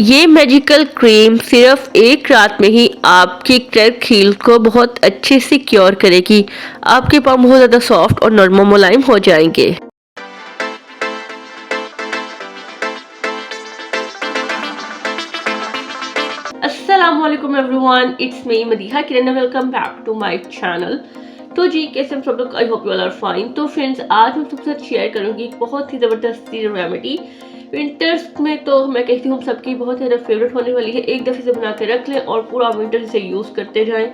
ये magical cream सिर्फ एक रात में ही आपकी क्रैक हील को बहुत अच्छे से क्योर करेगी। आपके पाँव बहुत ज़्यादा सॉफ्ट और नरम मुलायम हो जाएंगे। अस्सलामुअलैकुम everyone, it's me Madiha Kiran, welcome back to my channel. तो जी कैसे हम सब लोग, I hope you all are fine. तो फ्रेंड्स, आज मैं सबसे साथ शेयर करूंगी एक बहुत ही ज़बरदस्त रेमेडी। विंटर्स में तो मैं कहती हूँ सबकी बहुत ज़्यादा फेवरेट होने वाली है। एक दफ़े से बना के रख लें और पूरा विंटर से यूज़ करते जाएं,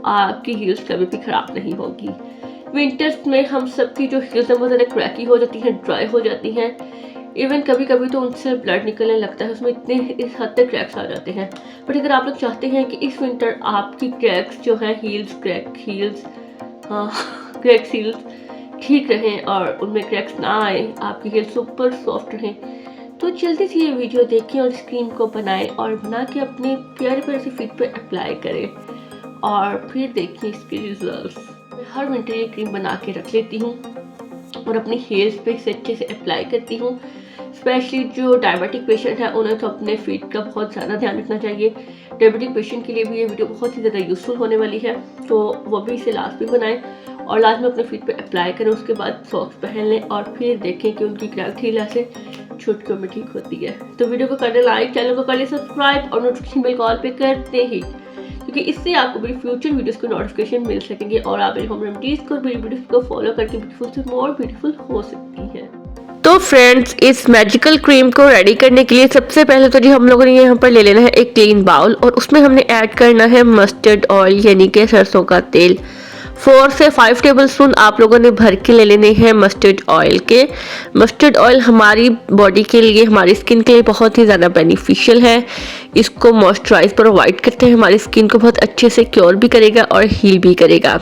आपकी हील्स कभी भी ख़राब नहीं होगी। विंटर्स में हम सबकी जो हील्स हैं बहुत ज़्यादा क्रैकी हो जाती हैं, ड्राई हो जाती हैं, इवन कभी कभी तो उनसे ब्लड निकलने लगता है, उसमें इतने इस हद तक क्रैक्स आ जाते हैं। बट अगर आप लोग चाहते हैं कि इस विंटर आपकी क्रैक्स जो हैं क्रैक्स हील्स ठीक रहें और उनमें क्रैक्स ना आए, आपकी हील्स सुपर सॉफ्ट रहें, तो जल्दी से ये वीडियो देखें और इस क्रीम को बनाएं और बना के अपने प्यारे प्यारे से फीट पे अप्लाई करें और फिर देखें इसके रिजल्ट्स। मैं हर विंटर ये क्रीम बना के रख लेती हूँ और अपनी हेयर्स पे इसे अच्छे से अप्लाई करती हूँ। स्पेशली जो डायबिटिक पेशेंट है उन्हें तो अपने फीट का बहुत ज़्यादा ध्यान रखना चाहिए। डायबिटिक पेशेंट के लिए भी ये वीडियो बहुत ही ज़्यादा यूज़फुल होने वाली है, तो वो भी इसे लास्ट में बनाएं और लास्ट में अपने फीट पे अप्लाई करें। उसके बाद सॉक्स पहन लें और फिर देखें कि उनकी क्रैक्ड हील ऐसे छुटकियों में ठीक होती है। तो वीडियो को कर लें लाइक, चैनल को कर लें सब्सक्राइब और नोटिफिकेशन बेल कॉल पे करते ही, क्योंकि इससे आपको मेरी फ्यूचर वीडियोस को नोटिफिकेशन मिल सकेंगे और आप मेरी होम रेमेडीज को, मेरी वीडियोस को फॉलो करके ब्यूटीफुल से मोर ब्यूटीफुल हो सकती है। तो फ्रेंड्स, इस मैजिकल क्रीम को रेडी करने के लिए सबसे पहले तो जी हम लोगों ने यहाँ पर ले लेना है एक क्लीन बाउल और उसमें हमने ऐड करना है मस्टर्ड ऑयल यानी कि सरसों का तेल। 4 से 5 टेबलस्पून आप लोगों ने भर के ले लेने हैं मस्टर्ड ऑयल के। मस्टर्ड ऑयल हमारी बॉडी के लिए, हमारी स्किन के लिए बहुत ही ज़्यादा बेनिफिशियल है। इसको मॉइस्चराइज प्रोवाइड करते हैं, हमारी स्किन को बहुत अच्छे से क्योर भी करेगा और हील भी करेगा।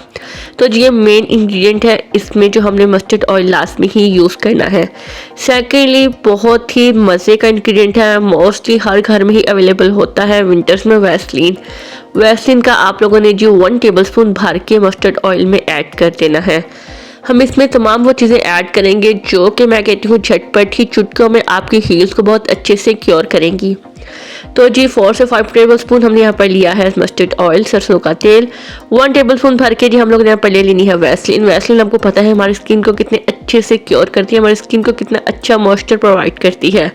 तो ये मेन इंग्रेडिएंट है इसमें जो हमने मस्टर्ड ऑयल लास्ट में ही यूज़ करना है। सेकेंडली, बहुत ही मज़े का इंग्रेडिएंट है, मोस्टली हर घर में ही अवेलेबल होता है विंटर्स में, वैसलीन का आप लोगों ने जो 1 टेबलस्पून भर के मस्टर्ड ऑयल में ऐड कर देना है। हम इसमें तमाम वो चीज़ें ऐड करेंगे जो कि मैं कहती हूँ झटपट ही चुटकियों में आपकी हील्स को बहुत अच्छे से क्योर करेंगी। तो जी 4 से 5 टेबलस्पून हमने यहाँ पर लिया है मस्टर्ड ऑयल, सरसों का तेल। 1 टेबलस्पून भर के जी हम लोग ने यहाँ पर ले लेनी है वैसलीन आपको पता है हमारी स्किन को कितने अच्छे से क्योर करती है, हमारी स्किन को कितना अच्छा मॉइस्चर प्रोवाइड करती है।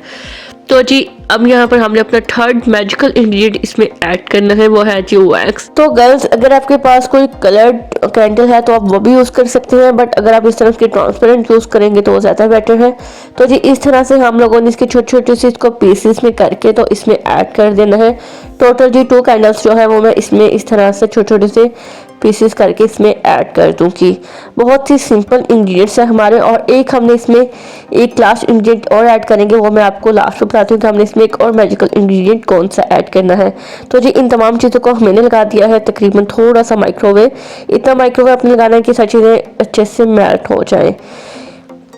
तो जी अब यहाँ पर हमने अपना थर्ड मैजिकल इंग्रेडिएंट इसमें ऐड करना है, वो है जी वैक्स। तो गर्ल्स, अगर आपके पास कोई कलर्ड कैंडल है तो आप वो भी यूज़ कर सकते हैं, बट अगर आप इस तरह की ट्रांसपेरेंट यूज़ करेंगे तो वो ज़्यादा बेटर है। तो जी इस तरह से हम लोगों ने इसके छोटे छोटे से इसको पीसेस में करके तो इसमें ऐड कर देना है। टोटल जी 2 कैंडल्स जो है वो मैं इसमें इस तरह से छोटे छोटे से पीसेस करके इसमें ऐड कर दूंगी। बहुत ही सिंपल इंग्रेडिएंट्स है हमारे, और एक हमने इसमें एक लास्ट इंग्रेडिएंट और ऐड करेंगे, वो मैं आपको लास्ट में बताती हूँ कि हमने इसमें एक और मैजिकल इंग्रेडिएंट कौन सा ऐड करना है। तो जी इन तमाम चीज़ों को मैंने लगा दिया है तकरीबन थोड़ा सा माइक्रोवेव, इतना माइक्रोवेव आपने लगाना है कि सारी चीज़ें अच्छे से मेल्ट हो जाए।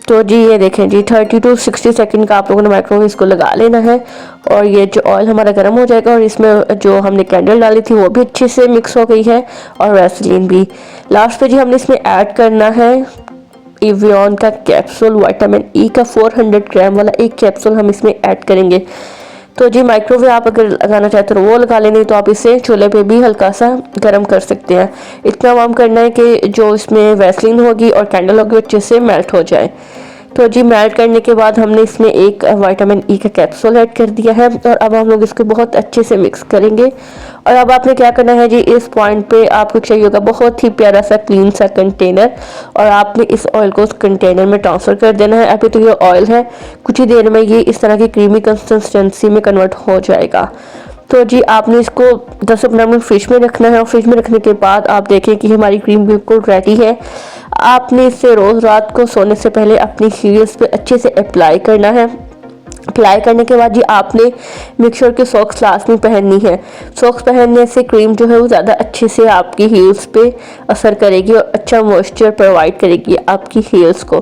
तो जी ये देखें जी 30 to 60 सेकंड का आप लोगों ने माइक्रोवेव इसको लगा लेना है और ये जो ऑयल हमारा गर्म हो जाएगा और इसमें जो हमने कैंडल डाली थी वो भी अच्छे से मिक्स हो गई है और वैसलीन भी। लास्ट पे जी हमने इसमें ऐड करना है एवियन का कैप्सूल, विटामिन ई का 400 ग्राम वाला एक कैप्सूल हम इसमें ऐड करेंगे। तो जी माइक्रोवेव आप अगर लगाना चाहते हो वो लगा लेंगे, तो आप इसे चूल्हे पे भी हल्का सा गर्म कर सकते हैं। इतना वार्म करना है कि जो इसमें वैसलीन होगी और कैंडल होगी अच्छे से मेल्ट हो जाए। तो जी मेल्ट करने के बाद हमने इसमें एक विटामिन ई का कैप्सूल ऐड कर दिया है और अब हम लोग इसको बहुत अच्छे से मिक्स करेंगे। और अब आपने क्या करना है जी, इस पॉइंट पे आपको चाहिए होगा बहुत ही प्यारा सा क्लीन सा कंटेनर और आपने इस ऑयल को उस कंटेनर में ट्रांसफ़र कर देना है। अभी तो ये ऑयल है, कुछ ही देर में ये इस तरह की क्रीमी कंसिस्टेंसी में कन्वर्ट हो जाएगा। तो जी आपने इसको 10 से 15 मिनट फ्रिज में रखना है और फ्रिज में रखने के बाद आप देखें कि हमारी क्रीम बिल्कुल रेडी है। आपने इसे रोज़ रात को सोने से पहले अपनी हील्स पे अच्छे से अप्लाई करना है। अप्लाई करने के बाद जी आपने मेक श्योर के सॉक्स लास्ट में पहननी है। सॉक्स पहनने से क्रीम जो है वो ज़्यादा अच्छे से आपकी हील्स पे असर करेगी और अच्छा मॉइस्चर प्रोवाइड करेगी आपकी हील्स को।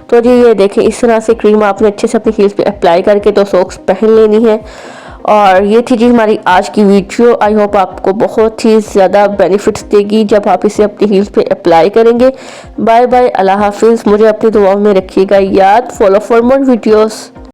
तो जी ये देखें इस तरह से क्रीम आपने अच्छे से अपनी हील्स पे अप्लाई करके तो सॉक्स पहन लेनी है। और ये थी जी हमारी आज की वीडियो। आई होप आपको बहुत ही ज़्यादा बेनिफिट्स देगी जब आप इसे अपनी हील्स पे अप्लाई करेंगे। बाय बाय, अल्लाह हाफिज़। मुझे अपनी दुआओं में रखिएगा याद। Follow for more videos.